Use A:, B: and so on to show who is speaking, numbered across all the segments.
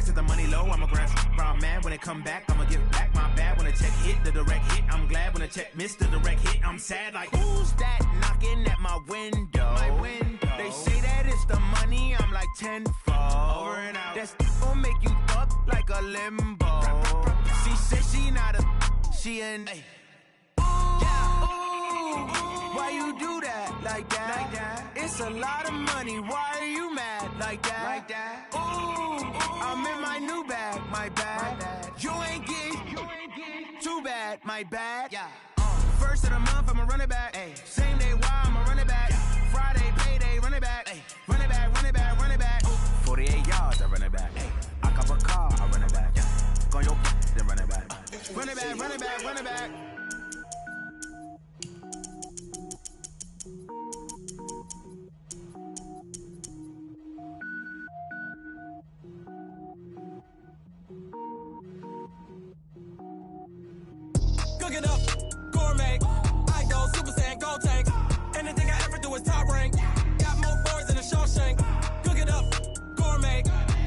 A: racks to the money low. I'm a grass brown man. When it come back, I'ma give back my bad. When the check hit, the direct hit. I'm glad when the check missed the direct hit. I'm sad like, who's that knocking at my window? They say that it's the money. I'm like tenfold. Over and out. That's gon' make you up like a limbo. She said she not a, she an. Why you do that like that? It's a lot of money. Why are you mad like that? Ooh, I'm in my new bag, my bad. You ain't getting too bad, my bad. Yeah. First of the month, I'ma run it back. Ay. Same day, why I'ma run it back. Yeah. Friday, payday, run it back. Ay. Run it back, run it back, run it back. 48 yards, I run it back. Ay. I cop a car, I run it back. Yeah. Go on your then run it back. Run it back, run it back, run it back.
B: Cook it up, gourmet. I go Super Saiyan, gold tank. Anything I ever do is top rank. Got more boards than a Shawshank. Cook it up, gourmet.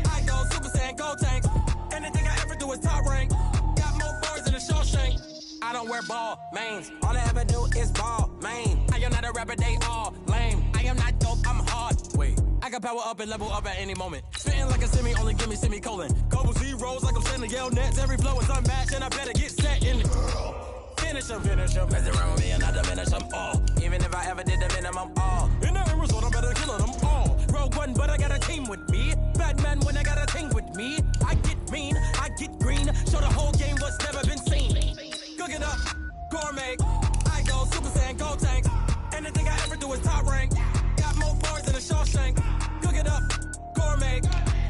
B: I go Super Saiyan, gold tank. Anything I ever do is top rank. Got more boards than a Shawshank. I don't wear ball mains. All I ever do is ball main. I am not a rapper, they all lame. I am not dope, I'm hard. Wait, I can power up and level up at any moment. Spitting like a semi, only give me semicolon. Couple zeros like I'm sending yell nets. Every flow is unmatched and I better get set in. Finish them. Mess around with me and I diminish them all. Even if I ever did the minimum all. In the end result, I'm better killing them all. Rogue one, but I got a team with me. Batman when I got a team with me. I get mean, I get green. Show the whole game what's never been seen. Cook it up, gourmet. I go Super Saiyan, gold tank. Anything I ever do is top rank. Got more boards than a Shawshank. Cook it up, gourmet.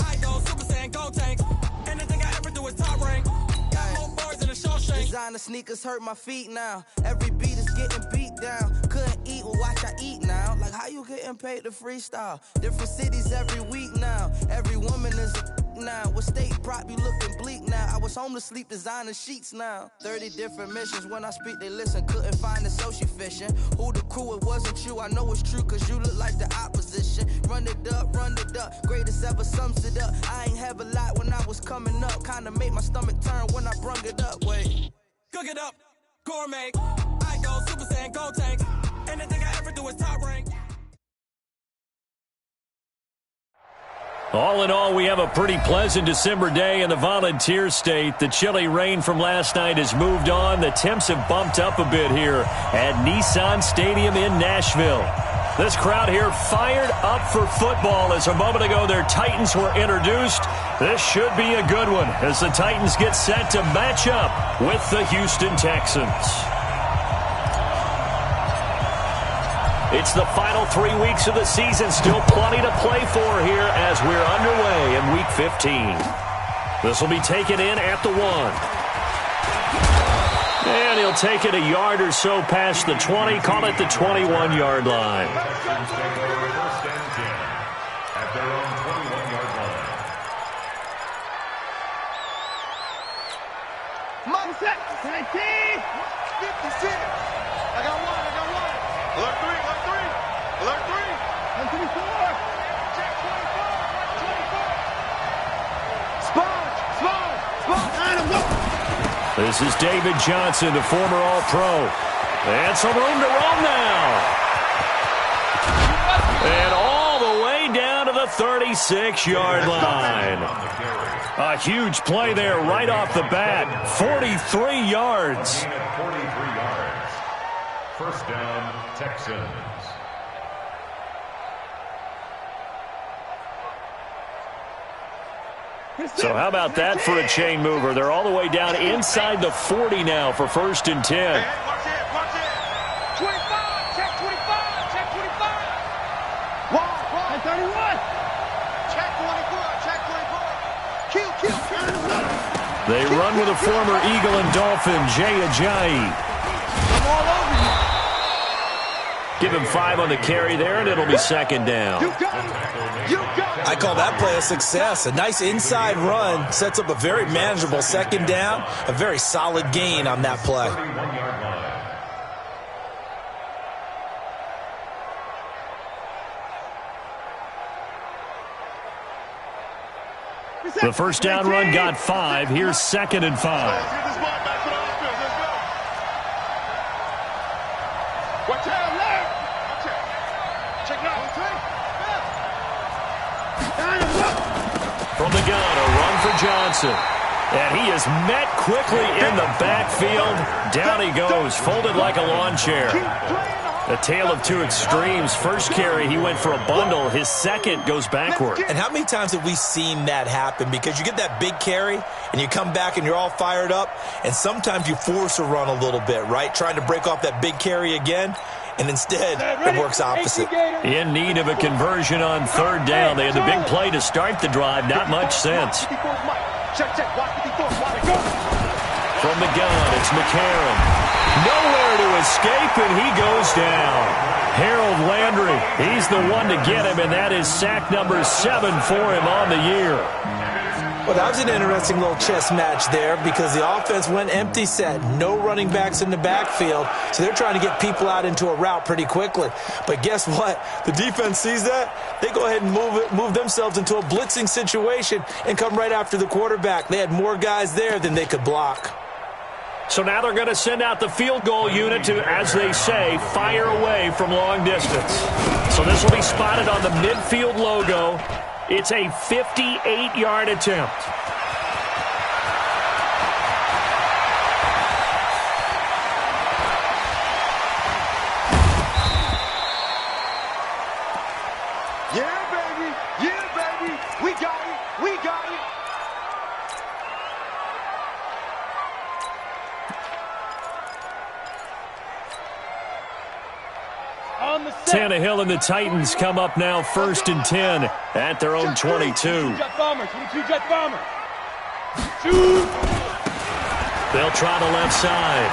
B: I go Super Saiyan, gold tank. Anything I ever do is top rank. Got more boards than a Shawshank.
C: Designer sneakers hurt my feet now. Every beat is getting beat down. Couldn't eat, well watch I eat now. Like how you getting paid to freestyle? Different cities every week now. Every woman is a now. What state prop you looking bleak now? I was home to sleep designer sheets now. 30 different missions. When I speak they listen. Couldn't find the social fishing. Who the crew, it wasn't you. I know it's true cause you look like the opposition. Run it up. Greatest ever sums it up. I ain't have a lot when I was coming up. Kinda made my stomach turn when I brung it up. Wait.
B: Cook it up, gourmet. I go Super Saiyan, gold tank. Anything I ever do is top rank.
D: All in all, we have a pretty pleasant December day in the Volunteer State. The chilly rain from last night has moved on. The temps have bumped up a bit here at Nissan Stadium in Nashville. This crowd here fired up for football as a moment ago their Titans were introduced. This should be a good one as the Titans get set to match up with the Houston Texans. It's the final 3 weeks of the season. Still plenty to play for here as we're underway in Week 15. This will be taken in at the 1. And he'll take it a yard or so past the 20. Call it the 21-yard line.
E: Texans take over first and 10 at their own 21-yard line.
F: Mike set, 19, 56. I got one. Alert 3. Alert 3. 124. Check 24. Sponge.
D: This is David Johnson, the former All-Pro. And some room to roam now. And all the way down to the 36-yard line. A huge play there right off the bat. 43 yards.
E: 43 yards. First down, Texans.
D: So how about that for a chain mover? They're all the way down inside the 40 now for first and 10.
F: Hey, watch it. 25, check 25, check 25. Wall, 31. Check 24, check 24. Q.
D: They run with a former Eagle and Dolphin, Jay Ajayi.
F: I'm all over you.
D: Give him 5 on the carry there, and it'll be second down.
F: You got it.
G: I call that play a success. A nice inside run sets up a very manageable second down. A very solid gain on that play.
E: 31-yard line.
D: The first down run got 5. Here's 2nd and 5.
F: Watch out, left. Check it out.
D: From the gun, a run for Johnson. And he is met quickly in the backfield. Down he goes, folded like a lawn chair. A tale of two extremes. First carry, he went for a bundle. His second goes backward.
G: And how many times have we seen that happen? Because you get that big carry, and you come back and you're all fired up, and sometimes you force a run a little bit, right? Trying to break off that big carry again, and instead it works opposite.
D: In need of a conversion on 3rd down. They had the big play to start the drive. Not much sense. From the gun, it's McCarron. Nowhere to escape, and he goes down. Harold Landry, he's the one to get him, and that is sack number 7 for him on the year.
G: Well, that was an interesting little chess match there because the offense went empty set. No running backs in the backfield, so they're trying to get people out into a route pretty quickly. But guess what? The defense sees that. They go ahead and move themselves into a blitzing situation and come right after the quarterback. They had more guys there than they could block.
D: So now they're going to send out the field goal unit to, as they say, fire away from long distance. So this will be spotted on the midfield logo. It's a 58-yard attempt.
F: Yeah, baby. Yeah, baby. We got it. We got it.
D: Tannehill and the Titans come up now 1st and 10 at their own 22.
F: Jet bombers. Jet bombers.
D: They'll try the left side.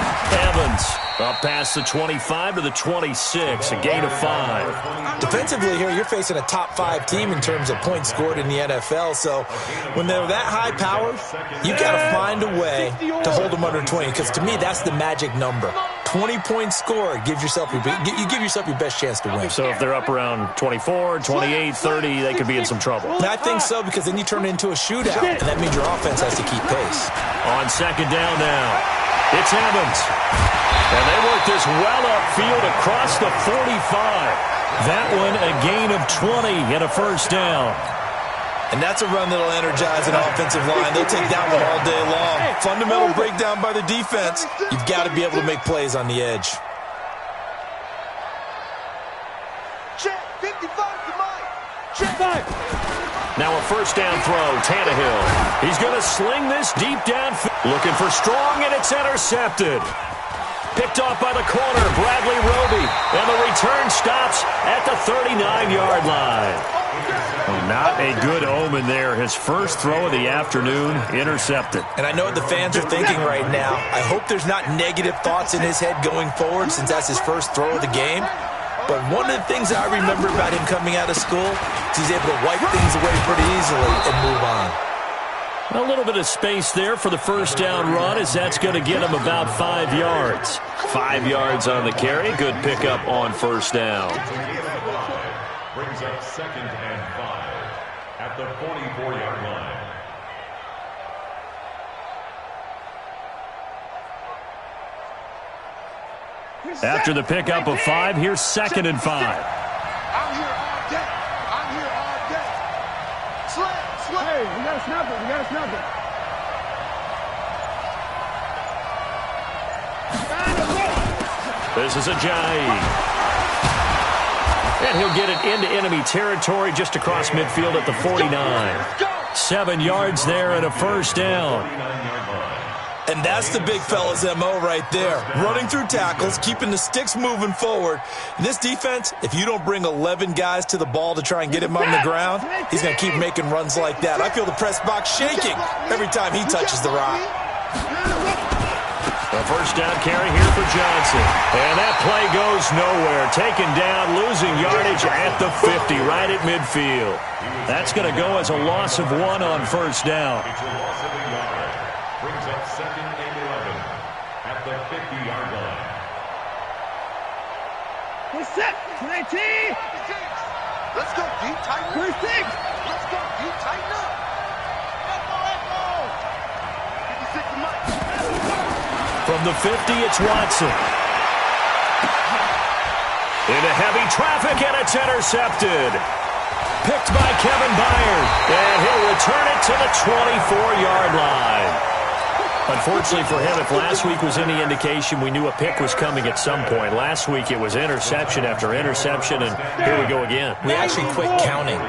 D: Evans up past the 25 to the 26, a gain of 5.
G: Defensively here, you're facing a top 5 team in terms of points scored in the NFL. So when they're that high powered, you got to find a way to hold them under 20. Because to me, that's the magic number. 20 points scored. You give yourself your best chance to win.
D: So if they're up around 24, 28, 30, they could be in some trouble.
G: And I think so, because then you turn it into a shootout, and that means your offense has to keep pace.
D: On 2nd down now, it's Evans. And they work this well upfield across the 45. That one a gain of 20 and a first down.
G: And that's a run that'll energize an offensive line. They'll take that one all day long. Fundamental breakdown by the defense. You've got to be able to make plays on the edge.
F: Check 55 to Mike. Check 5.
D: Now a first down throw, Tannehill. He's going to sling this deep down. Looking for Strong, and it's intercepted. Picked off by the corner, Bradley Roby. And the return stops at the 39-yard line. Not a good omen there. His first throw of the afternoon, intercepted.
G: And I know what the fans are thinking right now. I hope there's not negative thoughts in his head going forward since that's his first throw of the game. But one of the things that I remember about him coming out of school is he's able to wipe things away pretty easily and move on.
D: A little bit of space there for the first down run, as that's going to get him about 5 yards. 5 yards on the carry. Good pickup on first down.
E: Brings up 2nd and 5 at the 44-yard line.
D: After the pickup of 5, here's 2nd and 5.
F: I'm here all day. I'm here all day. Slap. Hey, we got to snap it. We got to snap it.
D: This is Ajayi. And he'll get it into enemy territory just across midfield at the 49. 7 yards there and a first down.
G: And that's the big fella's MO right there. Running through tackles, keeping the sticks moving forward. And this defense, if you don't bring 11 guys to the ball to try and get him on the ground, he's going to keep making runs like that. I feel the press box shaking every time he touches the rock.
D: A first down carry here for Johnson. And that play goes nowhere. Taken down, losing yardage at the 50, right at midfield. That's going to go as a loss of 1 on first down.
E: Brings up 2nd and 11 at the 50-yard line.
F: We're set. 19. Let's go deep, tighten up. 36. Let's go deep, tighten up.
D: From the 50, it's Watson. Into heavy traffic, and it's intercepted. Picked by Kevin Byard, and he'll return it to the 24-yard line. Unfortunately for him, if last week was any indication, we knew a pick was coming at some point. Last week it was interception after interception, and here we go again.
G: We actually quit counting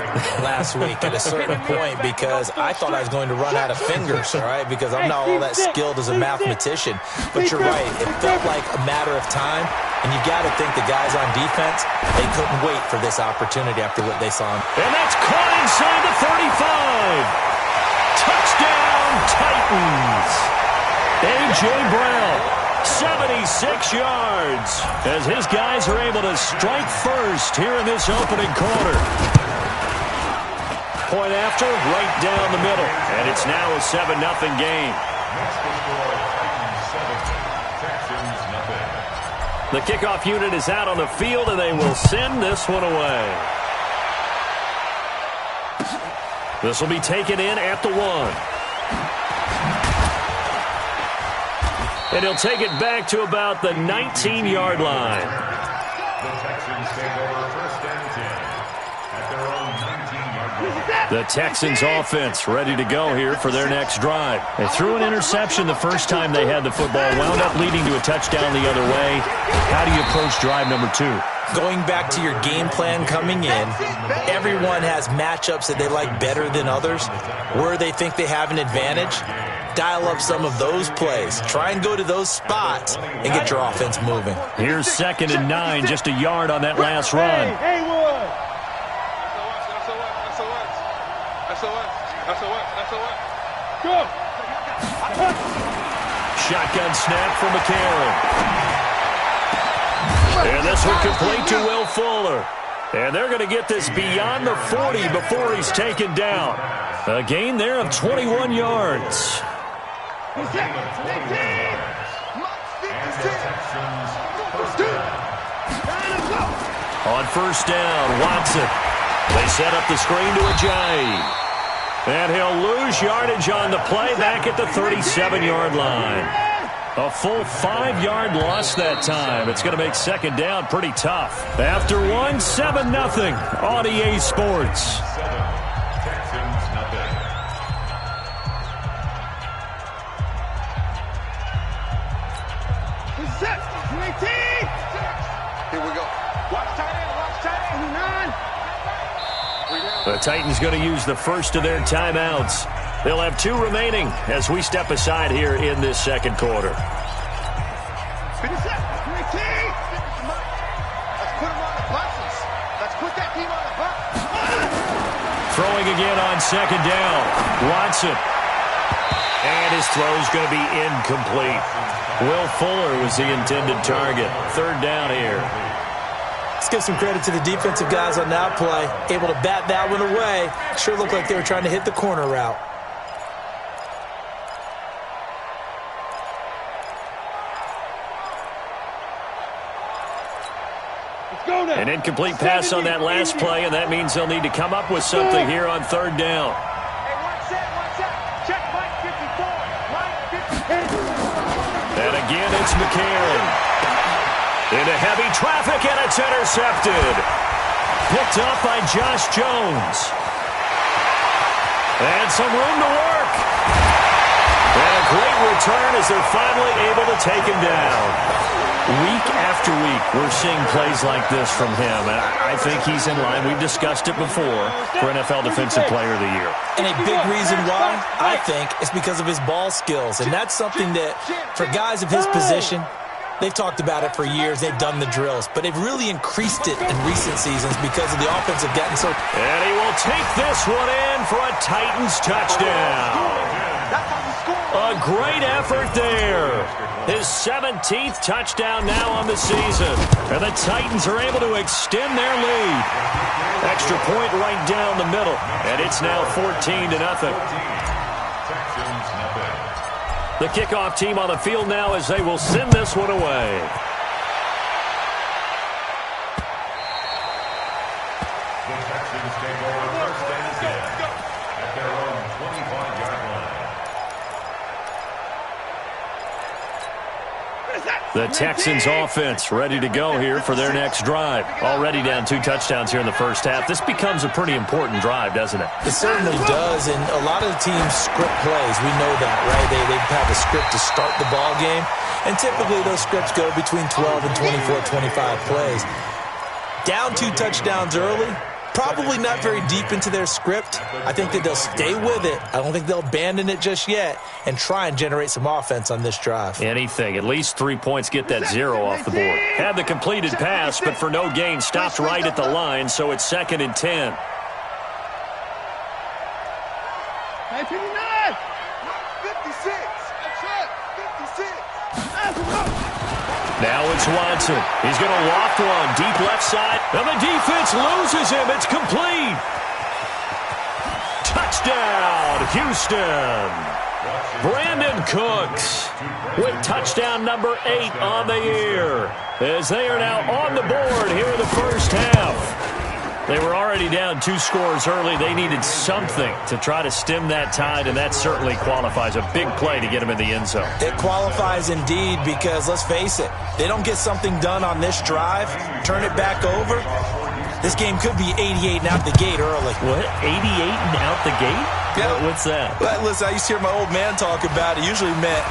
G: last week at a certain point because I thought I was going to run out of fingers, all right, because I'm not all that skilled as a mathematician. But you're right, it felt like a matter of time, and you got to think the guys on defense, they couldn't wait for this opportunity after what they saw.
D: And that's caught inside the 35. Touchdown, Titans. A.J. Brown, 76 yards, as his guys are able to strike first here in this opening quarter. Point after, right down the middle, and it's now a 7-0 game. The kickoff unit is out on the field, and they will send this one away. This will be taken in at the 1. And he'll take it back to about the 19-yard line.
E: The Texans take over first and 10 at their own 19-yard line.
D: The Texans offense ready to go here for their next drive. They threw an interception the first time they had the football, wound up leading to a touchdown the other way. How do you approach drive number 2?
G: Going back to your game plan coming in, everyone has matchups that they like better than others, where they think they have an advantage. Dial up some of those plays. Try and go to those spots and get your offense moving.
D: Here's 2nd and 9, just a yard on that last run.
F: Go.
D: Shotgun snap from McCarron. And this one complete to Will Fuller. And they're going to get this beyond the 40 before he's taken down. A gain there of 21 yards.
E: A gain of 21 yards. And the Texans first down.
D: On first down, Watson. They set up the screen to Ajayi. And he'll lose yardage on the play back at the 37-yard line. A full 5-yard loss that time. It's going to make second down pretty tough. After 1, 7-0 on EA Sports.
E: 7, Texans nothing.
F: Here we go. Watch tight end, 9.
D: The Titans going to use the first of their timeouts. They'll have 2 remaining as we step aside here in this second quarter.
F: Let's put him on the buses. Let's put that team on the bus.
D: Throwing again on second down. Watson. And his throw's going to be incomplete. Will Fuller was the intended target. Third down here.
G: Let's give some credit to the defensive guys on that play. Able to bat that one away. Sure looked like they were trying to hit the corner route.
D: An incomplete pass on that last play, and that means they'll need to come up with something here on third down. And again, it's McCarron. Into heavy traffic, and it's intercepted. Picked up by Josh Jones. And some room to work. And a great return as they're finally able to take him down. Week after week, we're seeing plays like this from him. And I think he's in line. We've discussed it before for NFL Defensive Player of the Year.
G: And a big reason why, I think, is because of his ball skills. And that's something that, for guys of his position, they've talked about it for years. They've done the drills. But they've really increased it in recent seasons because of the offense have gotten so...
D: And he will take this one in for a Titans touchdown. A great effort there. His 17th touchdown now on the season. And the Titans are able to extend their lead. Extra point right down the middle. And it's now 14-0. The kickoff team on the field now as they will send this one away.
E: The Texans take over first and 10 at their own 25-yard line.
D: The Texans offense ready to go here for their next drive. Already down 2 touchdowns here in the first half. This becomes a pretty important drive, doesn't it?
G: It certainly does, and a lot of the teams script plays. We know that, right? They have a script to start the ball game, and typically those scripts go between 12 and 24, 25 plays. Down 2 touchdowns early, probably not very deep into their script. I think that they'll stay with it. I don't think they'll abandon it just yet and try and generate some offense on this drive.
D: Anything. At least 3 points, get that 0 off the board. Had the completed pass, but for no gain, stopped right at the line, so it's 2nd and 10.
F: Hey, 59! 56! That's it! 56!
D: Now it's Watson. He's going to loft one. Deep left side. And the defense loses him. It's complete. Touchdown, Houston. Brandon Cooks with touchdown number 8 on the year, as they are now on the board here in the first half. They were already down 2 scores early. They needed something to try to stem that tide, and that certainly qualifies. A big play to get them in the end zone.
G: It qualifies indeed because, let's face it, they don't get something done on this drive, turn it back over, this game could be 88 and out the gate early.
D: What? 88 and out the gate?
G: Yeah.
D: What's that?
G: Well, listen, I used to hear my old man talk about it. Usually meant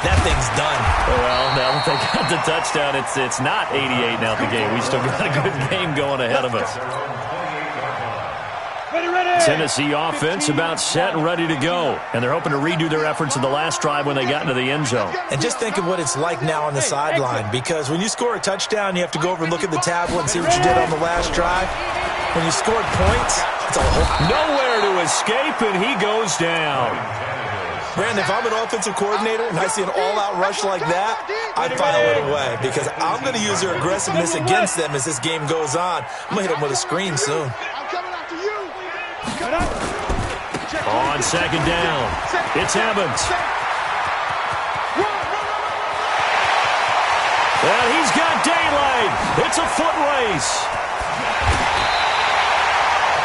G: that thing's done.
D: Well, now that they got the touchdown, it's not 88 and out the gate. We still got a good game going ahead of us. Tennessee offense about set and ready to go. And they're hoping to redo their efforts in the last drive when they got into the end zone.
G: And just think of what it's like now on the sideline, because when you score a touchdown, you have to go over and look at the tablet and see what you did on the last drive. When you scored points, it's a whole...
D: Nowhere to escape, and he goes down.
G: Brandon, if I'm an offensive coordinator and I see an all-out rush like that, I'd file it away, because I'm going to use their aggressiveness against them as this game goes on. I'm going to hit them with a screen soon.
D: On 2nd down, it's Evans. And he's got daylight. It's a foot race.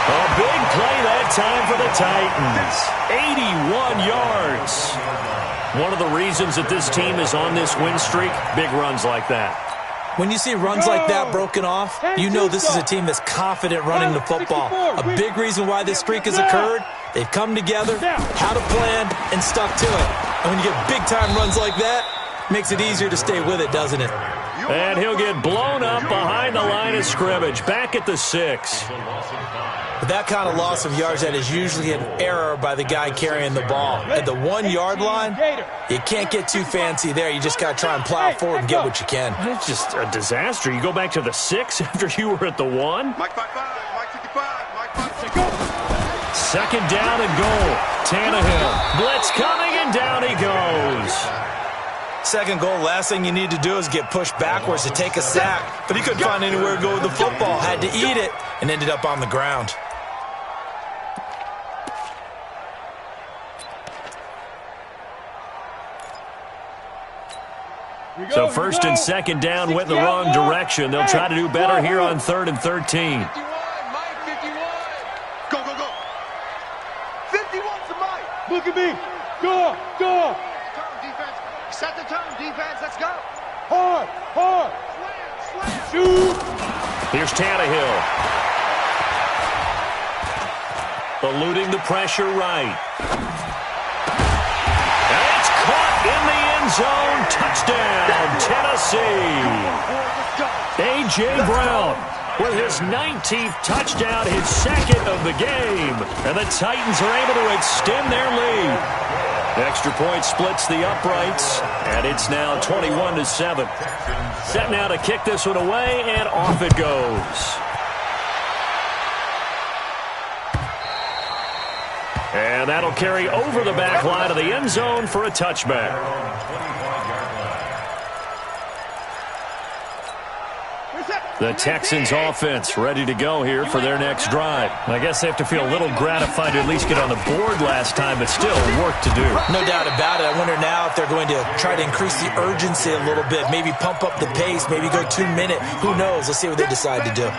D: A big play that time for the Titans. 81 yards. One of the reasons that this team is on this win streak, big runs like that.
G: When you see runs like that broken off, you know this is a team that's confident running the football. A big reason why this streak has occurred, they've come together, had a plan, and stuck to it. And when you get big-time runs like that, it makes it easier to stay with it, doesn't it?
D: And he'll get blown up behind the line of scrimmage, back at the 6.
G: With that kind of loss of yards, that is usually an error by the guy carrying the ball. At the 1-yard line, you can't get too fancy there. You just got to try and plow forward and get what you can.
D: It's just a disaster. You go back to the 6 after you were at the 1.
F: Mike 55, Mike 55, Mike 55.
D: 2nd down and goal. Tannehill. Blitz coming, and down he goes.
G: 2nd goal, last thing you need to do is get pushed backwards to take a sack. But he couldn't find anywhere to go with the football. Had to eat it and ended up on the ground.
D: So 1st and 2nd down went in the wrong direction. They'll try to do better here on 3rd and 13.
F: 51, Mike 51. Go, go, go. 51 to Mike. Look at me. Go, go. Turn, defense. Set the tone, defense. Let's go. Hard, hard. Slam, slam. Shoot.
D: Here's Tannehill. Eluding the pressure right. And it's caught in the end zone. Touchdown, Tennessee. A.J. Brown with his 19th touchdown, his 2nd of the game. And the Titans are able to extend their lead. Extra point splits the uprights, and it's now 21-7. Set now to kick this one away, and off it goes. And that'll carry over the back line of the end zone for a touchback. The Texans offense ready to go here for their next drive. I guess they have to feel a little gratified to at least get on the board last time, but still work to do.
G: No doubt about it. I wonder now if they're going to try to increase the urgency a little bit, maybe pump up the pace, maybe go 2-minute. Who knows? Let's see what they decide to do.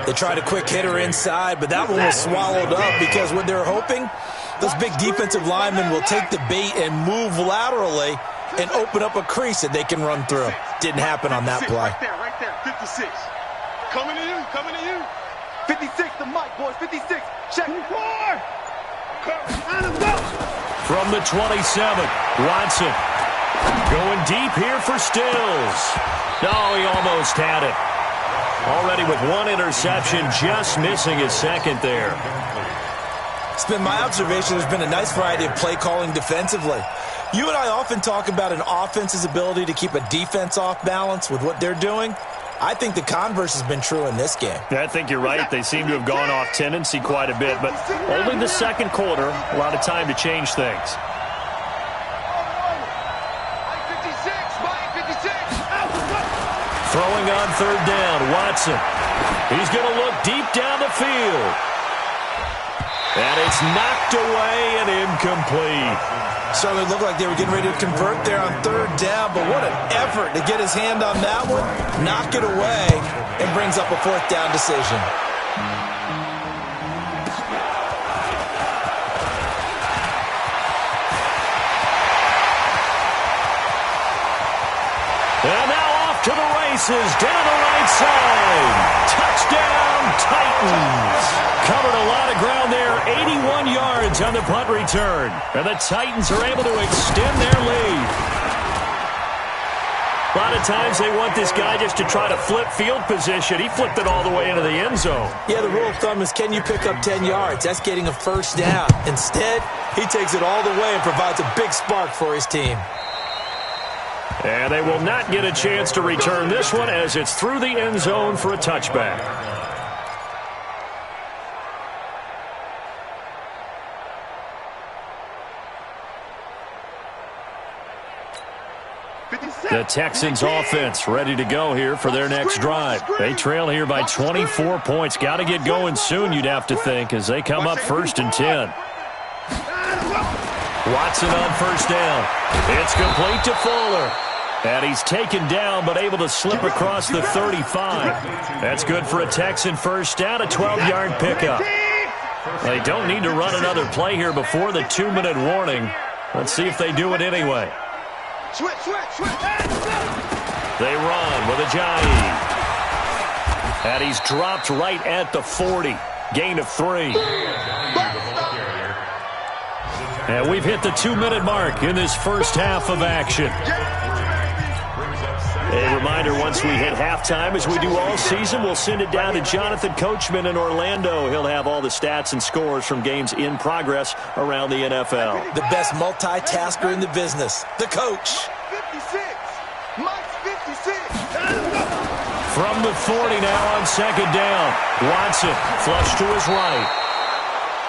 G: They tried a quick hitter inside, but that one was swallowed up because what they're hoping, those big defensive linemen will take the bait and move laterally and open up a crease that they can run through. Didn't happen on that play.
F: Right there, 56. Coming to you. 56, the mic, boys, 56. Check. 4.
D: From the 27, Watson going deep here for Stills. Oh, he almost had it. Already with one interception, just missing his second there.
G: It's been my observation there's been a nice variety of play calling defensively. You and I often talk about an offense's ability to keep a defense off balance with what they're doing. I think the converse has been true in this game.
D: I think you're right. They seem to have gone off tendency quite a bit, but only the second quarter, a lot of time to change things. Throwing on third down, Watson. He's going to look deep down the field. And it's knocked away and incomplete.
G: Certainly looked like they were getting ready to convert there on third down, but what an effort to get his hand on that one, knock it away, and brings up a fourth down decision.
D: And now off to the races, down the right side. Touchdown, Titans. Covered a lot of ground there, 81 yards on the punt return. And the Titans are able to extend their lead. A lot of times they want this guy just to try to flip field position. He flipped it all the way into the end zone.
G: Yeah, the rule of thumb is, can you pick up 10 yards? That's getting a first down. Instead, he takes it all the way and provides a big spark for his team.
D: And they will not get a chance to return this one as it's through the end zone for a touchback. The Texans offense ready to go here for their next drive. They trail here by 24 points. Got to get going soon, you'd have to think, as they come up 1st and 10. Watson on first down. It's complete to Fuller. And he's taken down, but able to slip across the 35. That's good for a Texan first down, a 12-yard pickup. They don't need to run another play here before the 2-minute warning. Let's see if they do it anyway. They run with Ajayi. And he's dropped right at the 40. Gain of 3. And we've hit the 2-minute mark in this first half of action. A reminder, once we hit halftime, as we do all season, we'll send it down to Jonathan Coachman in Orlando. He'll have all the stats and scores from games in progress around the NFL.
G: The best multitasker in the business, the coach.
F: 56. Mike's 56.
D: From the 40 now on second down. Watson flush to his right.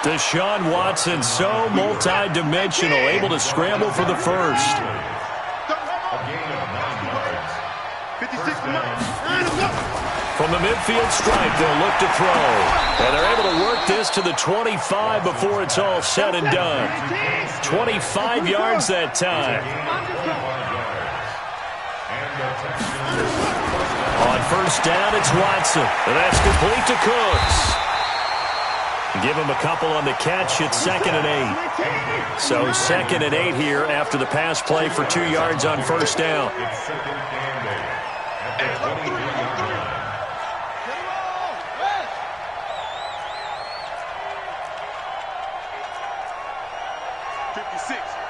D: Deshaun Watson, so multi-dimensional, able to scramble for the first. From the midfield stripe, they'll look to throw. And they're able to work this to the 25 before it's all said and done. 25 yards that time. On first down, it's Watson. And that's complete to Cooks. Give him a couple on the catch. It's 2nd and 8. So 2nd and 8 here after the pass play for 2 yards on first down.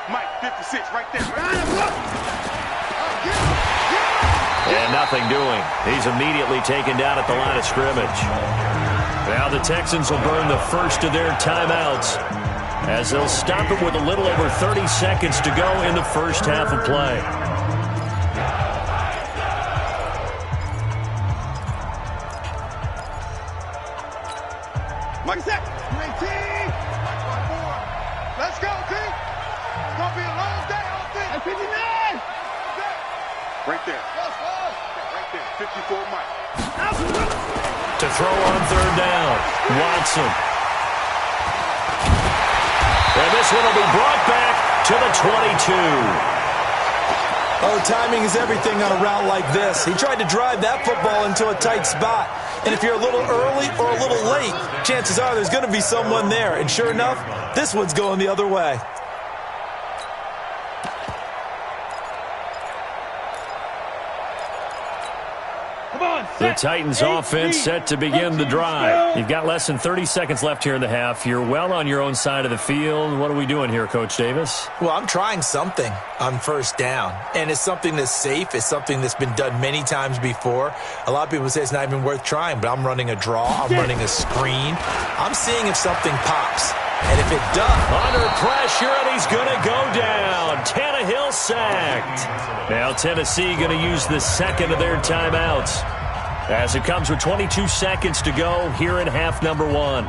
F: Mike, 56, right there.
D: And nothing doing. He's immediately taken down at the line of scrimmage. Now the Texans will burn the first of their timeouts as they'll stop it with a little over 30 seconds to go in the first half of play.
F: Mike, set. 19. Let's go, team. It's going to be a long day, offense. 59. Right there. Right there. 54, Mike.
D: To throw on third down, Watson. And this one will be brought back to the 22.
G: Oh, timing is everything on a route like this. He tried to drive that football into a tight spot. And if you're a little early or a little late, chances are there's going to be someone there. And sure enough, this one's going the other way.
D: The Titans offense set to begin the drive. You've got less than 30 seconds left here in the half. You're well on your own side of the field. What are we doing here, Coach Davis?
G: Well, I'm trying something on first down, and it's something that's safe. It's something that's been done many times before. A lot of people say it's not even worth trying, but I'm running a draw. I'm running a screen. I'm seeing if something pops. And if it does...
D: Under pressure, and he's going to go down. Tannehill sacked. Now Tennessee going to use the second of their timeouts as it comes with 22 seconds to go here in half number one.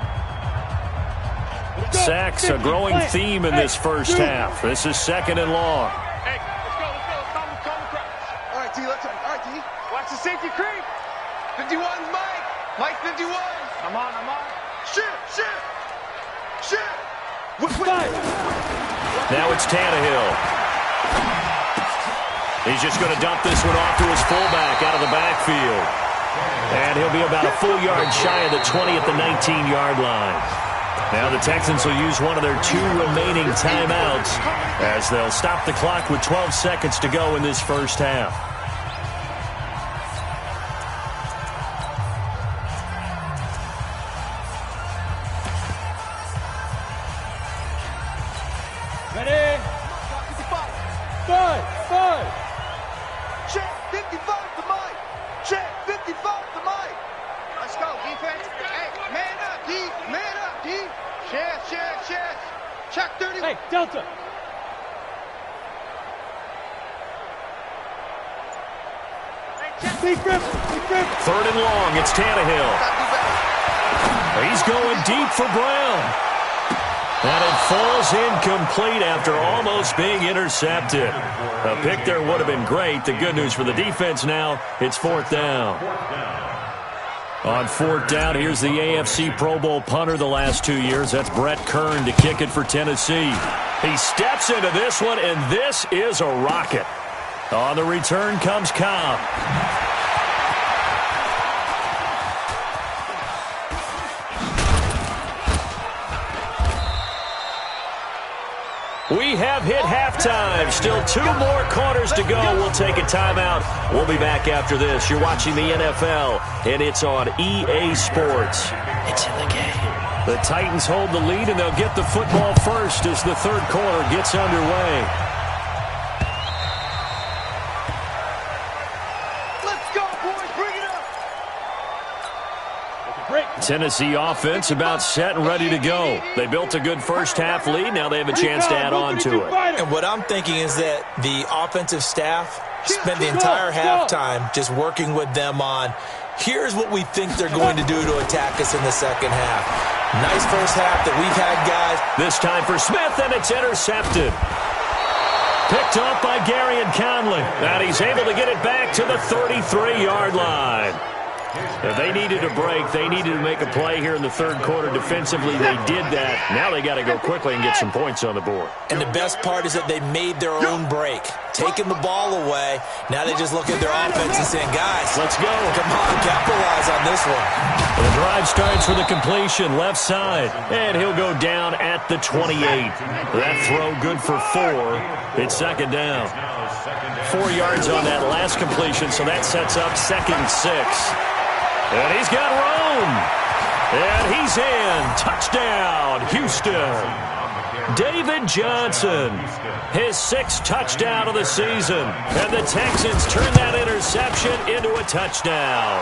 D: Sacks, a growing theme in this first half. This is second and long.
F: Hey, let's go. Calm the crowd. All right, D, let's go. All right, D. Watch the safety creep. 51's Mike. Mike 51. I'm on. Shit.
D: Now it's Tannehill. He's just going to dump this one off to his fullback out of the backfield. And he'll be about a full yard shy of the 20 at the 19-yard line. Now the Texans will use one of their 2 remaining timeouts as they'll stop the clock with 12 seconds to go in this first half.
F: Ready? 55. Check 55 to Mike. Check 55 to Mike. Let's go, defense. Hey, man up, D. Man up, D. Check. Check 30. Hey, Delta.
D: Third and long, it's Tannehill. He's going deep for Brown. And it falls incomplete after almost being intercepted. A pick there would have been great. The good news for the defense now, it's fourth down. On fourth down, here's the AFC Pro Bowl punter the last 2 years. That's Brett Kern to kick it for Tennessee. He steps into this one, and this is a rocket. On the return comes Cobb. We have hit halftime. Still 2 more quarters to go. We'll take a timeout. We'll be back after this. You're watching the NFL, and it's on EA Sports. It's in the game. The Titans hold the lead, and they'll get the football first as the third quarter gets underway.
F: Let's go, boys. Bring it up.
D: Tennessee offense about set and ready to go. They built a good first half lead. Now they have a chance to add on to it.
G: And what I'm thinking is that the offensive staff spent the entire halftime just working with them on, here's what we think they're going to do to attack us in the second half. Nice first half that we've had, guys.
D: This time for Smith, and it's intercepted. Picked off by Gary and Conley. And he's able to get it back to the 33-yard line. If they needed a break, they needed to make a play here in the third quarter defensively. They did that. Now they got to go quickly and get some points on the board.
G: And the best part is that they made their own break. Taking the ball away. Now they just look at their offense and saying, guys,
D: let's go.
G: Come on, capitalize on this one.
D: The drive starts with a completion left side. And he'll go down at the 28. That throw good for 4. It's second down. 4 yards on that last completion, so that sets up second and 6. And he's got room. And he's in. Touchdown, Houston. David Johnson, his 6th touchdown of the season. And the Texans turn that interception into a touchdown.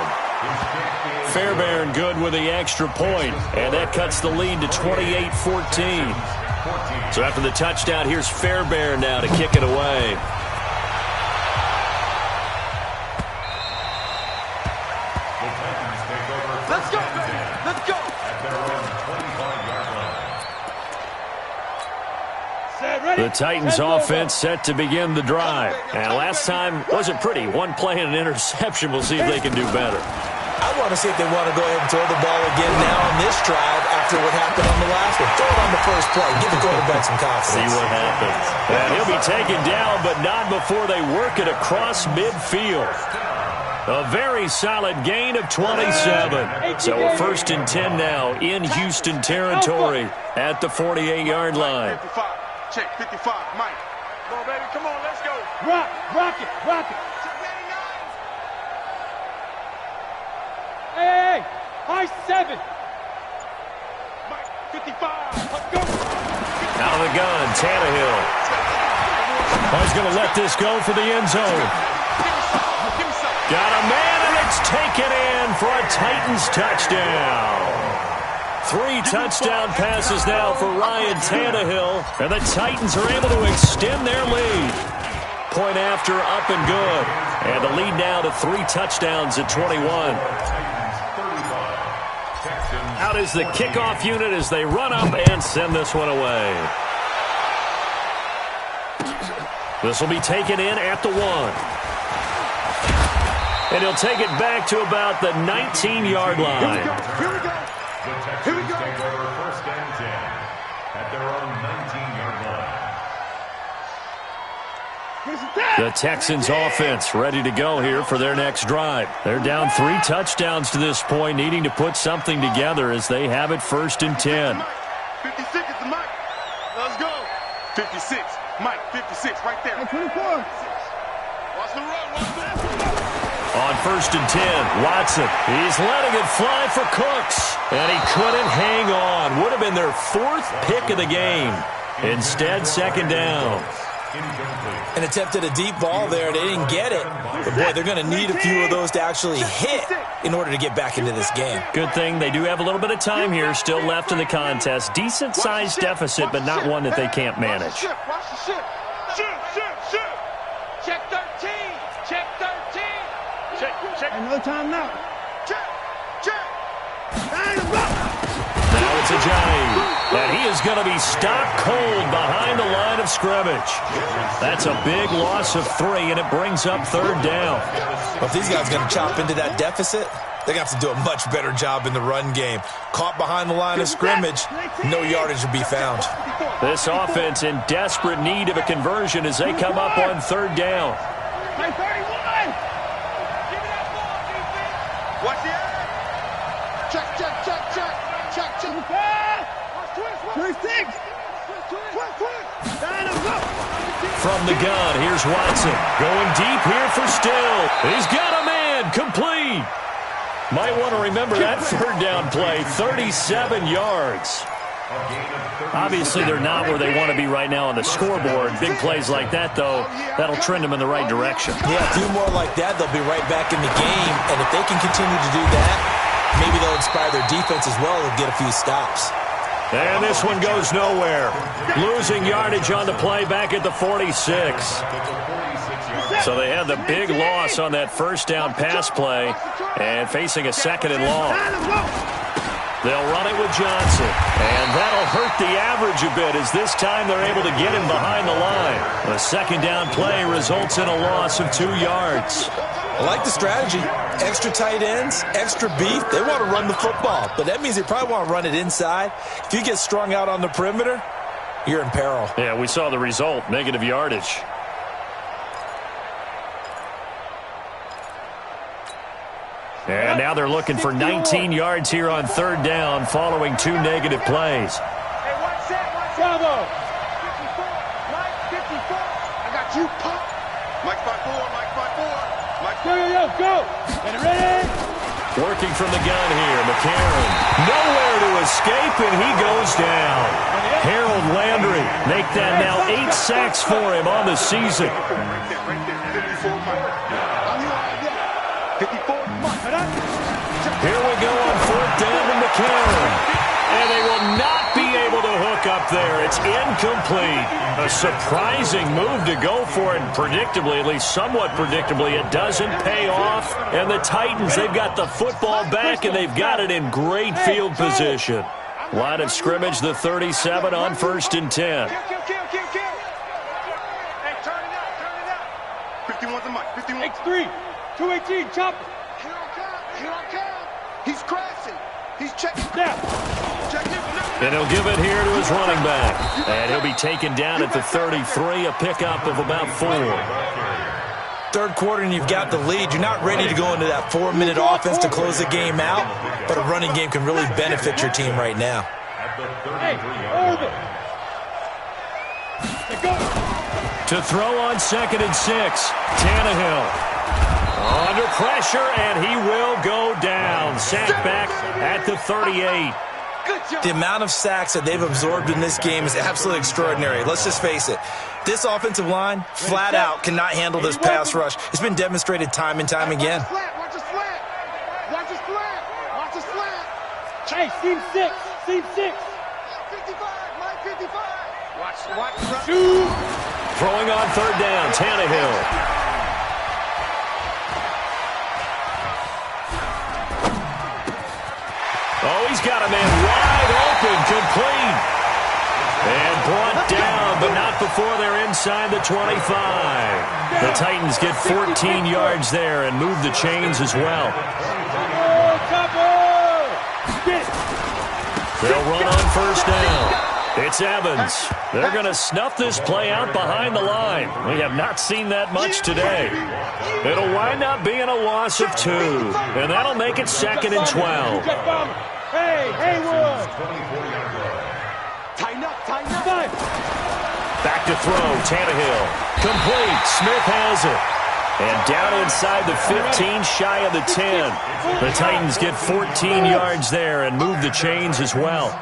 D: Fairbairn good with the extra point. And that cuts the lead to 28-14. So after the touchdown, here's Fairbairn now to kick it away.
F: Let's go, baby. Let's go.
D: The Titans offense set to begin the drive. And last time wasn't pretty. One play and an interception. We'll see if they can do better.
G: I want to see if they want to go ahead and throw the ball again now on this drive after what happened on the last one. Throw it on the first play. Give the quarterback some confidence.
D: See what happens. And he'll be taken down, but not before they work it across midfield. A very solid gain of 27. So a 1st and 10 now in Houston territory at the 48-yard line.
F: 55. Check 55. Mike. Come on, baby. Come on. Let's go.
H: Rock it.
F: Nice 7. Mike, 55. Let's go.
D: Out of the gun, Tannehill. He's going to let this go for the end zone. Got a man, and it's taken in for a Titans touchdown. 3 touchdown passes now for Ryan Tannehill, and the Titans are able to extend their lead. Point after, up and good. And the lead now to 3 touchdowns at 21. Out is the kickoff unit as they run up and send this one away. This will be taken in at the 1. And he'll take it back to about the 19-yard line.
F: Here we go.
E: Here we go. First and 10 at their own 19-yard line.
D: The Texans offense ready to go here for their next drive. They're down 3 touchdowns to this point, needing to put something together as they have it first and 10.
F: 56 is the Mike. Let's go. 56. Mike, 56 right there. 24. Watch the run. Watch the run.
D: On first and 10, Watson. He's letting it fly for Cooks. And he couldn't hang on. Would have been their 4th pick of the game. Instead, second down.
G: And attempted a deep ball there. They didn't get it. But, boy, they're going to need a few of those to actually hit in order to get back into this game.
D: Good thing they do have a little bit of time here still left in the contest. Decent-sized deficit, but not one that they can't manage.
F: Watch the ship. Shoot. Check 13. Check 13. Check. Another time now. Check.
D: Now it's Ajayi. And he is going to be stopped cold behind the line of scrimmage. That's a big loss of 3, and it brings up 3rd down.
G: Well, if these guys are going to chop into that deficit, they're going to have to do a much better job in the run game. Caught behind the line of scrimmage, no yardage will be found.
D: This offense in desperate need of a conversion as they come up on 3rd down.
F: Play 31. Give me that ball, defense. Watch the air. Check. 26.
D: From the gun, here's Watson. Going deep here for Still. He's got a man. Complete. Might want to remember that 3rd down play. 37 yards. Obviously, they're not where they want to be right now on the scoreboard. Big plays like that, though, that'll trend them in the right direction.
G: Yeah, a few more like that, they'll be right back in the game. And if they can continue to do that, maybe they'll inspire their defense as well and get a few stops.
D: And this one goes nowhere. Losing yardage on the play back at the 46. So they had the big loss on that 1st down pass play and facing a 2nd and long. They'll run it with Johnson. And that'll hurt the average a bit as this time they're able to get him behind the line. The 2nd down play results in a loss of 2 yards.
G: I like the strategy. Extra tight ends, extra beef. They want to run the football, but that means they probably want to run it inside. If you get strung out on the perimeter, you're in peril.
D: Yeah, we saw the result, negative yardage. And now they're looking for 19 yards here on 3rd down following 2 negative plays.
F: Hey, watch that. Bravo. 54. Mike, 54. I got you, Pop. Mike 5-4. Go. Get it ready.
D: Working from the gun here, McCarron. Nowhere to escape, and he goes down. Harold Landry make that now 8 sacks for him on the season. Here we go on 4th down to McCarron. And they will not be able to hook up there. It's incomplete. A surprising move to go for it. Predictably, at least somewhat predictably, it doesn't pay off. And the Titans, they've got the football back, and they've got it in great field position. Line of scrimmage, the 37 on 1st and 10.
F: Hey, turn it out. 51's a Mike. 51. X3. 218. Chop. He don't count. He's crashing. He's checking. Snap.
D: And he'll give it here to his running back. And he'll be taken down at the 33, a pickup of about 4.
G: 3rd quarter and you've got the lead. You're not ready to go into that 4-minute offense to close the game out, but a running game can really benefit your team right now.
F: Hey, over.
D: To throw on 2nd and 6, Tannehill. Under pressure, and he will go down. Sacked back at the 38.
G: The amount of sacks that they've absorbed in this game is absolutely extraordinary. Let's just face it. This offensive line, flat out, cannot handle this pass rush. It's been demonstrated time and time again.
F: Watch a slant. Watch a slant. Watch a slant. Hey, seam 6. Seam 6. 55. My 55. Watch. Shoot.
D: Throwing on third down, Tannehill. Oh, he's got a man wide open, complete. And brought down, but not before they're inside the 25. The Titans get 14 yards there and move the chains as well. They'll run on first down. It's Evans. They're going to snuff this play out behind the line. We have not seen that much today. It'll wind up being a loss of 2, and that'll make it 2nd and 12.
F: Hey, Haywood. Tighten up.
D: Back to throw, Tannehill. Complete. Smith has it. And down inside the 15, shy of the 10. The Titans get 14 yards there and move the chains as well.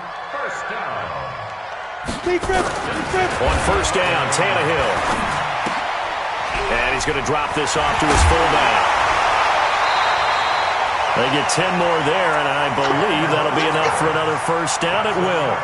D: On first down, Tannehill. And he's going to drop this off to his fullback. They get 10 more there, and I believe that'll be enough for another first down. It will.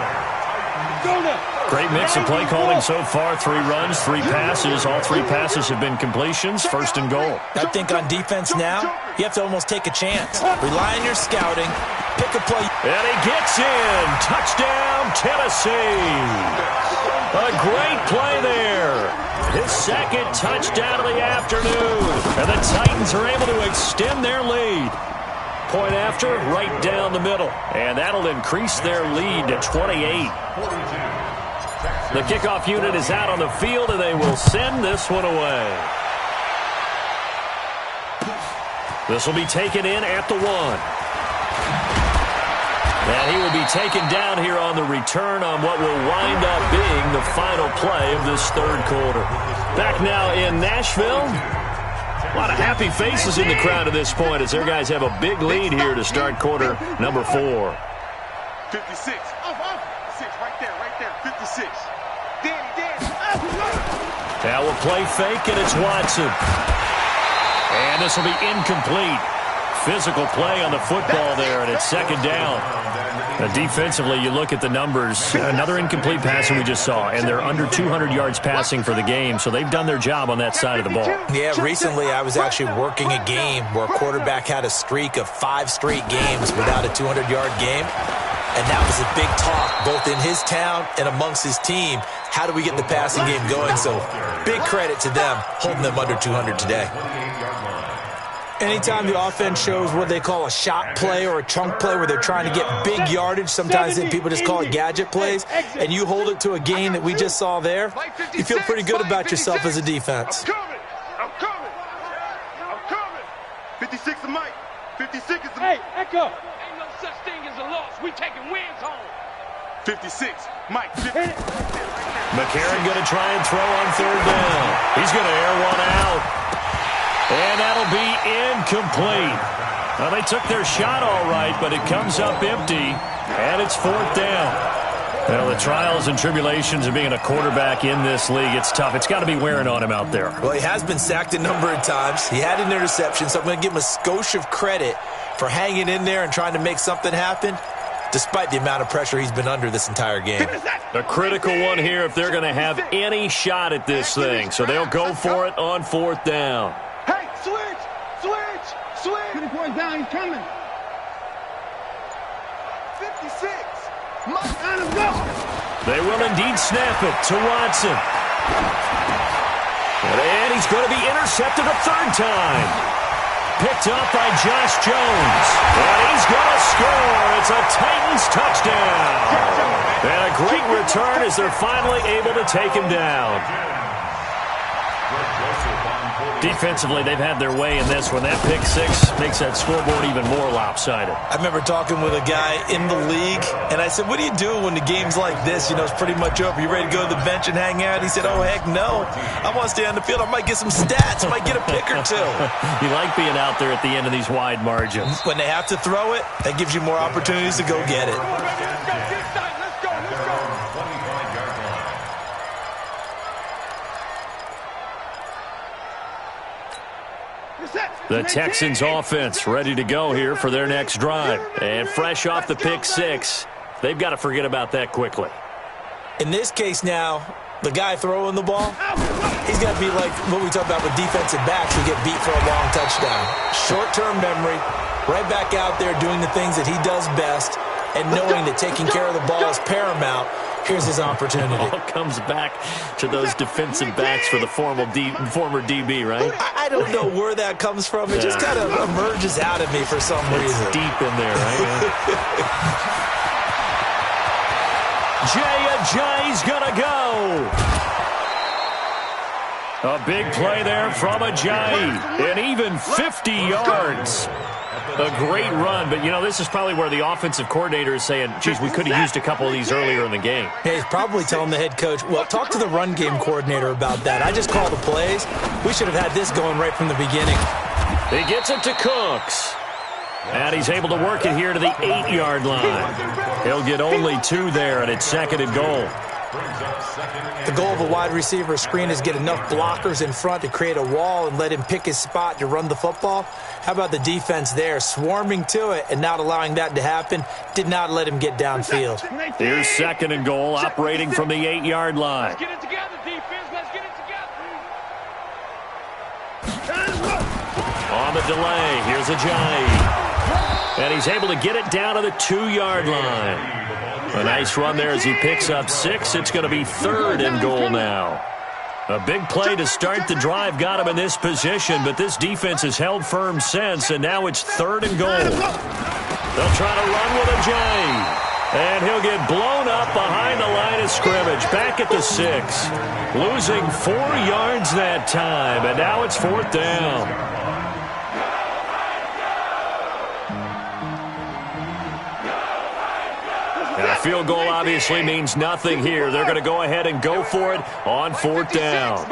D: Great mix of play calling so far. 3 runs, 3 passes. All 3 passes have been completions. First and goal.
G: I think on defense now, you have to almost take a chance. Rely on your scouting. Pick a play.
D: And he gets in. Touchdown, Tennessee. A great play there. His 2nd touchdown of the afternoon. And the Titans are able to extend their lead. Point after, right down the middle. And that'll increase their lead to 28. The kickoff unit is out on the field, and they will send this one away. This will be taken in at the 1. And he will be taken down here on the return on what will wind up being the final play of this 3rd quarter. Back now in Nashville. A lot of happy faces in the crowd at this point as their guys have a big lead here to start quarter number 4.
F: 56. Right there. 56. Danny.
D: Now we'll play fake, and it's Watson. And this will be incomplete. Physical play on the football there, and it's 2nd down. Defensively, you look at the numbers. Another incomplete pass that we just saw, and they're under 200 yards passing for the game, so they've done their job on that side of the ball.
G: Yeah, recently I was actually working a game where a quarterback had a streak of 5 straight games without a 200-yard game, and that was a big talk both in his town and amongst his team. How do we get the passing game going? So big credit to them holding them under 200 today. Anytime the offense shows what they call a shot play or a chunk play where they're trying to get big yardage, sometimes people just call it gadget plays, and you hold it to a gain that we just saw there, you feel pretty good about yourself as a defense.
F: I'm coming. 56 is Mike. 56 is the... Hey, Echo.
B: Ain't no such thing as a loss. We taking wins home.
F: 56. Mike.
D: McCarron going to try and throw on 3rd down. He's going to air one out. And that'll be incomplete. Well, they took their shot all right, but it comes up empty, and it's 4th down. Well, the trials and tribulations of being a quarterback in this league, it's tough. It's got to be wearing on him out there.
G: Well, he has been sacked a number of times. He had an interception, so I'm going to give him a skosh of credit for hanging in there and trying to make something happen, despite the amount of pressure he's been under this entire game.
D: A critical one here if they're going to have any shot at this thing, so they'll go for it on 4th down.
F: Hey, switch. 24 down, he's coming. 56. Let him go.
D: They will indeed snap it to Watson. And he's going to be intercepted a 3rd time. Picked up by Josh Jones. And he's going to score. It's a Titans touchdown. And a great return as they're finally able to take him down. Defensively, they've had their way in this one. That pick six makes that scoreboard even more lopsided.
G: I remember talking with a guy in the league, and I said, what do you do when the game's like this? You know, it's pretty much over. You ready to go to the bench and hang out? He said, oh, heck no. I want to stay on the field. I might get some stats. I might get a pick or two.
D: You like being out there at the end of these wide margins.
G: When they have to throw it, that gives you more opportunities to go get it.
D: The Texans offense ready to go here for their next drive. And fresh off the pick six, they've got to forget about that quickly.
G: In this case now, the guy throwing the ball, he's got to be like what we talk about with defensive backs who get beat for a long touchdown. Short-term memory, right back out there doing the things that he does best, and knowing that taking care of the ball is paramount. Here's his opportunity.
D: It all comes back to those defensive backs for the former DB, right?
G: I don't know where that comes from. It just kind of emerges out of me for some reason.
D: It's deep in there, right? Jay's gonna go. A big play there from Ajayi, and even 50 yards. A great run, but, you know, this is probably where the offensive coordinator is saying, geez, we could have used a couple of these earlier in the game.
G: Hey, he's probably telling the head coach, well, talk to the run game coordinator about that. I just call the plays. We should have had this going right from the beginning.
D: He gets it to Cooks. And he's able to work it here to the 8-yard line. He'll get only 2 there, and it's 2nd and goal.
G: The goal of a wide receiver screen is get enough blockers in front to create a wall and let him pick his spot to run the football. How about the defense there, swarming to it and not allowing that to happen? Did not let him get downfield.
D: Here's 2nd and goal, operating from the 8-yard line.
F: Let's get it together, defense. Let's get it together.
D: On the delay, here's Ajayi. And he's able to get it down to the 2-yard line. A nice run there as he picks up 6. It's going to be 3rd and goal now. A big play to start the drive got him in this position, but this defense has held firm since, and now it's 3rd and goal. They'll try to run with Ajayi. And he'll get blown up behind the line of scrimmage, back at the 6. Losing 4 yards that time, and now it's 4th down. And a field goal obviously means nothing here. They're going to go ahead and go for it on 4th down.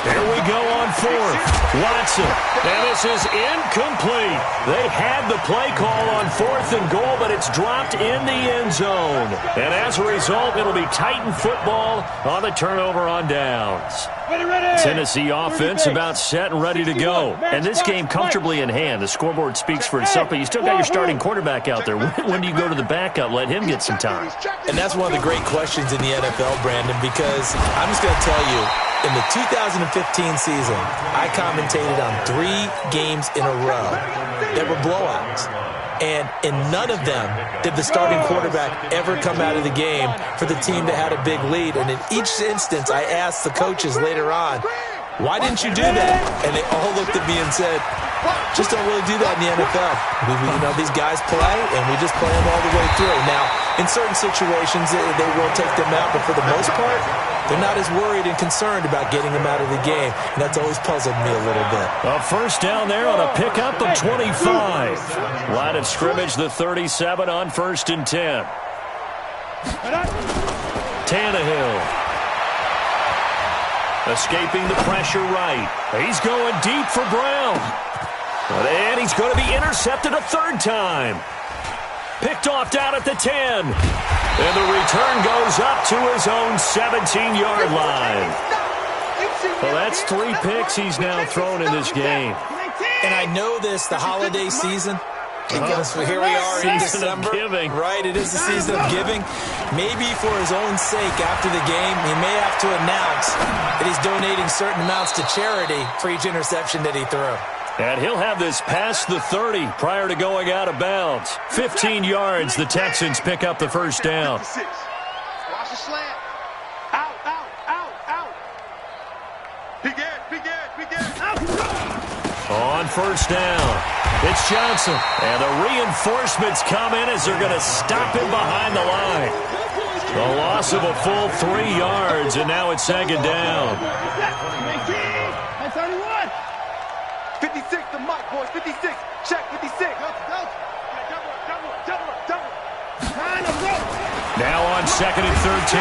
D: Here we go on 4th. Watson. And this is incomplete. They had the play call on 4th and goal, but it's dropped in the end zone. And as a result, it'll be Titan football on the turnover on downs. Tennessee offense about set and ready to go. And this game comfortably in hand. The scoreboard speaks for itself, but you still got your starting quarterback out there. When do you go to the backup? Let him get some time.
G: And that's one of the great questions in the NFL, Brandon, because I'm just going to tell you, in the 2015 season, I commentated on 3 games in a row that were blowouts. And in none of them did the starting quarterback ever come out of the game for the team that had a big lead. And in each instance, I asked the coaches later on, why didn't you do that? And they all looked at me and said, just don't really do that in the NFL. You know, these guys play, and we just play them all the way through. Now, in certain situations, they will take them out, but for the most part, they're not as worried and concerned about getting them out of the game, and that's always puzzled me a little bit.
D: A first down there on a pickup of 25. Line of scrimmage, the 37 on 1st and 10. Tannehill. Escaping the pressure right. He's going deep for Brown. And he's going to be intercepted a 3rd time. Picked off down at the 10. And the return goes up to his own 17-yard line. Well, that's 3 picks he's now thrown in this game.
G: And I know this, the holiday season, because here we are in December.
D: Giving.
G: Right, it is the season of giving. Maybe for his own sake after the game, he may have to announce that he's donating certain amounts to charity for each interception that he threw.
D: And he'll have this past the 30 prior to going out of bounds. 15 yards, the Texans pick up the first down.
F: Watch the slant. Out, out, out, out. Big out.
D: On first down, it's Johnson. And the reinforcements come in as they're going to stop him behind the line. A loss of a full 3 yards, and now it's 2nd down.
F: 56 to Mike, boys. 56. Check, 56.
D: Now on 2nd and 13.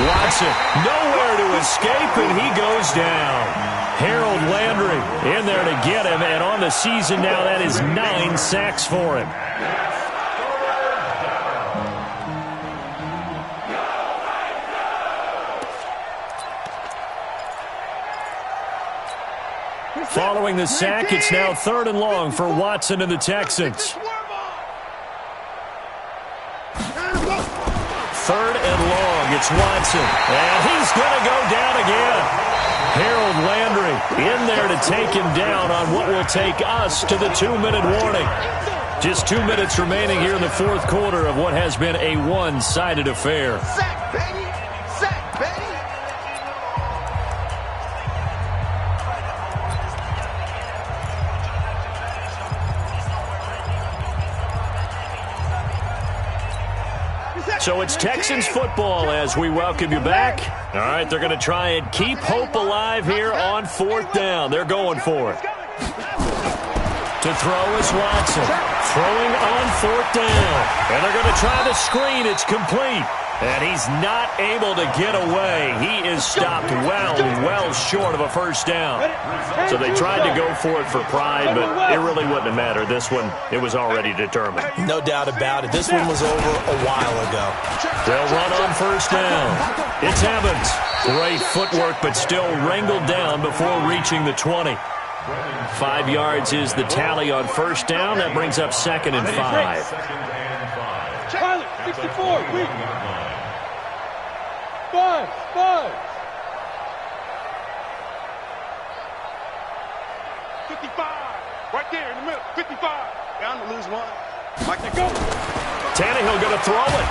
D: Watson nowhere to escape, and he goes down. Harold Landry in there to get him, and on the season now that is 9 sacks for him. Following the sack, it's now 3rd and long for Watson and the Texans. 3rd and long, it's Watson. And he's going to go down again. Harold Landry in there to take him down on what will take us to the 2-minute warning. Just 2 minutes remaining here in the 4th quarter of what has been a one-sided affair.
F: Sack, baby. Sack, baby.
D: So it's Texans football as we welcome you back. All right, they're going to try and keep hope alive here on 4th down. They're going for it. To throw is Watson. Throwing on 4th down. And they're going to try the screen. It's complete. And he's not able to get away. He is stopped well short of a 1st down. So they tried to go for it for pride, but it really wouldn't have mattered. This one, it was already determined.
G: No doubt about it. This one was over a while ago.
D: They'll run on 1st down. It's Evans. Great footwork, but still wrangled down before reaching the 20. 5 yards is the tally on 1st down. That brings up 2nd and 5.
F: Pilot, 64, quick. 5. 55. Right there in the middle. 55. Down to lose one. Mike, go.
D: Tannehill going to throw it.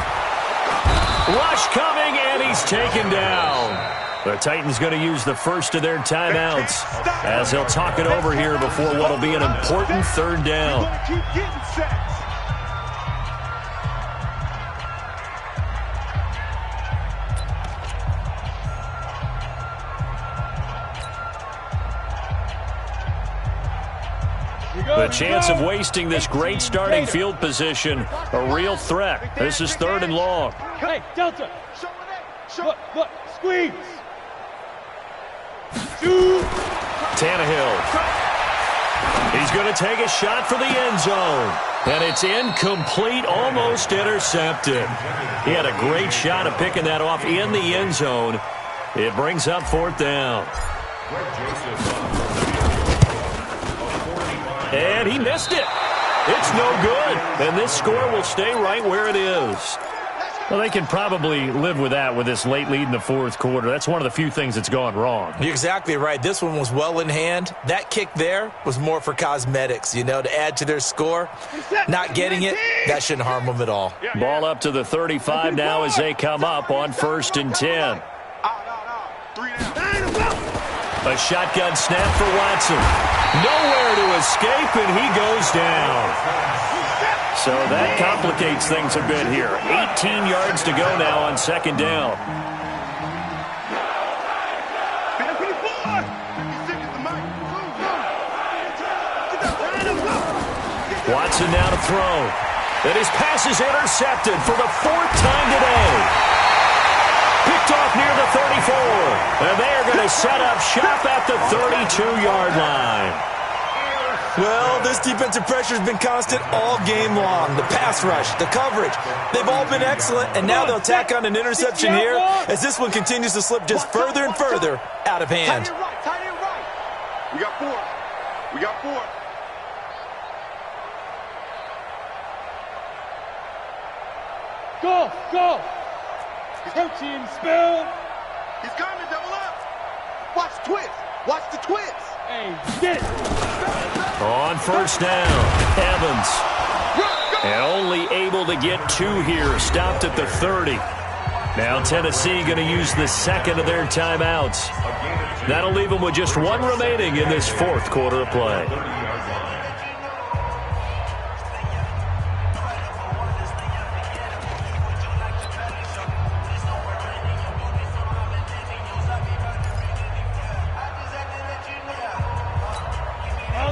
D: Rush coming, and he's taken down. The Titans going to use the first of their timeouts as they'll talk it over here before what will be an important 3rd down.
F: Keep getting sacks.
D: The chance of wasting this great starting field position, a real threat. This is 3rd and long.
F: Hey, Delta. Look, squeeze.
D: Tannehill. He's going to take a shot for the end zone. And it's incomplete, almost intercepted. He had a great shot of picking that off in the end zone. It brings up 4th down. And he missed it. It's no good. And this score will stay right where it is. Well, they can probably live with that with this late lead in the 4th quarter. That's one of the few things that's gone wrong.
G: You're exactly right. This one was well in hand. That kick there was more for cosmetics, to add to their score. Not getting it, that shouldn't harm them at all.
D: Ball up to the 35 now as they come up on 1st and 10. A shotgun snap for Watson. Nowhere to escape, and he goes down. So that complicates things a bit here. 18 yards to go now on 2nd down. Watson now to throw. And his pass is intercepted for the 4th time today. Picked off near the 34. And they are going to set up shop at the 32-yard line.
G: Well, this defensive pressure has been constant all game long. The pass rush, the coverage, they've all been excellent, and now they'll tack on an interception here as this one continues to slip just further and further out of hand.
F: Tight end right. We got 4. Go. Coaching spell. He's coming, double up. Watch the twist. Hey, get it.
D: On 1st down, Evans. And only able to get 2 here. Stopped at the 30. Now Tennessee going to use the 2nd of their timeouts. That'll leave them with just 1 remaining in this 4th quarter of play.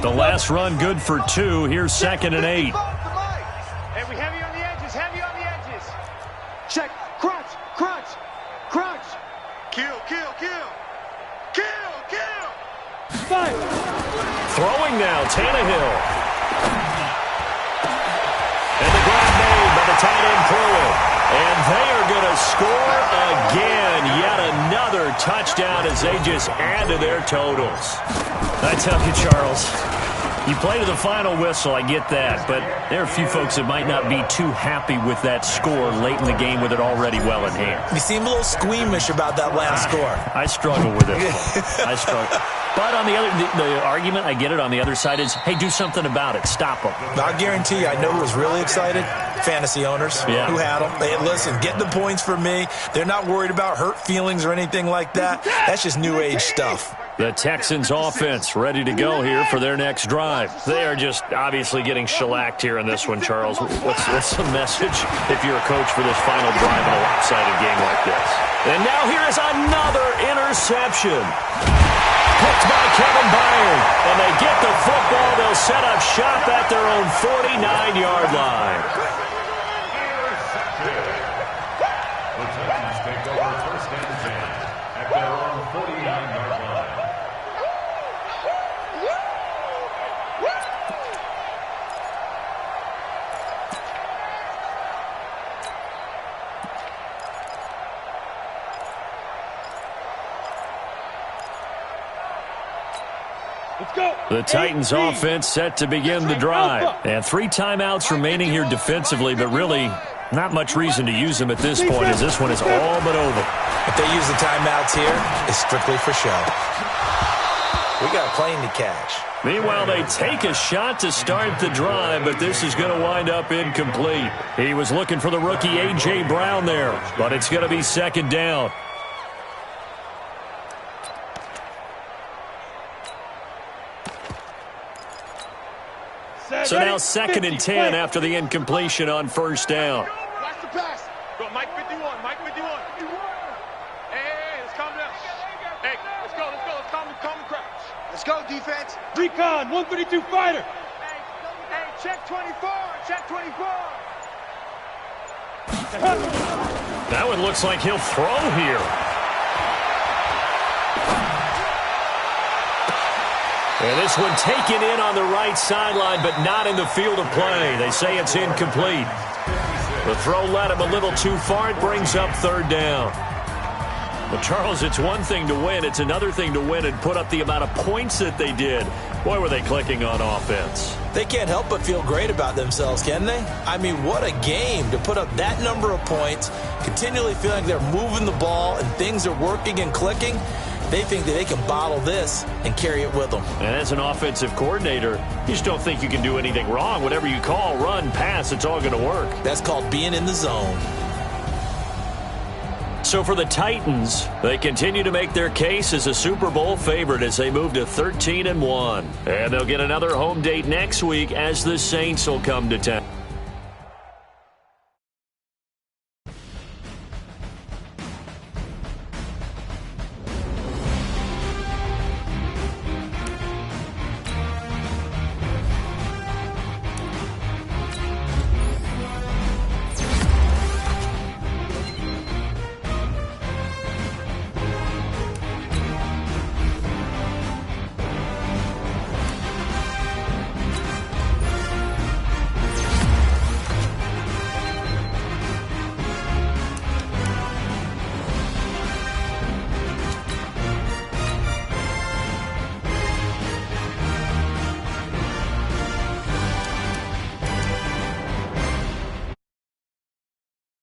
D: The last run good for 2. Here's 2nd and 8.
F: Hey, we heavy on the edges, heavy on the edges. Check, crunch, crunch, crunch. Kill, kill, kill. Kill, kill. Fight.
D: Throwing now, Tannehill. And the grab made by the tight end Pruitt. And they are going to score again. Yet another touchdown as they just add to their totals. I tell you, Charles, you play to the final whistle, I get that. But there are a few folks that might not be too happy with that score late in the game with it already well in hand.
G: You seem a little squeamish about that last score.
D: I struggle with it. I struggle. But on the argument, I get it, on the other side is, hey, do something about it. Stop them.
G: I guarantee you, I know who was really excited. Fantasy owners who had them. Hey, listen, get the points for me. They're not worried about hurt feelings or anything like that. That's just new age stuff.
D: The Texans offense ready to go here for their next drive. They are just obviously getting shellacked here in this one, Charles. What's the message if you're a coach for this final drive in a lopsided game like this? And now here is another interception. Picked by Kevin Byard. And they get the football. They'll set up shop at their own 49-yard line.
E: The Texans take over 1st and 10 at their own 49-yard line.
D: The Titans offense set to begin the drive. And 3 timeouts remaining here defensively, but really not much reason to use them at this point as this one is all but over.
G: If they use the timeouts here, it's strictly for show. We got a plane to catch.
D: Meanwhile, they take a shot to start the drive, but this is going to wind up incomplete. He was looking for the rookie A.J. Brown there, but it's going to be 2nd down. So now 2nd and 10 after the incompletion on 1st down.
F: Watch the pass. Go, Mike 51, Mike 51. Hey, let's calm down. Hey, let's go. Let's calm the crouch. Let's go, defense. Recon, 132 fighter. Hey, check 24, check 24.
D: That one looks like he'll throw here. And this one taken in on the right sideline, but not in the field of play. They say it's incomplete. The throw led him a little too far. It brings up 3rd down. Well, Charles, it's one thing to win. It's another thing to win and put up the amount of points that they did. Boy, were they clicking on offense.
G: They can't help but feel great about themselves, can they? I mean, what a game to put up that number of points, continually feeling they're moving the ball and things are working and clicking. They think that they can bottle this and carry it with them.
D: And as an offensive coordinator, you just don't think you can do anything wrong. Whatever you call, run, pass, it's all going to work.
G: That's called being in the zone.
D: So for the Titans, they continue to make their case as a Super Bowl favorite as they move to 13-1. And they'll get another home date next week as the Saints will come to town.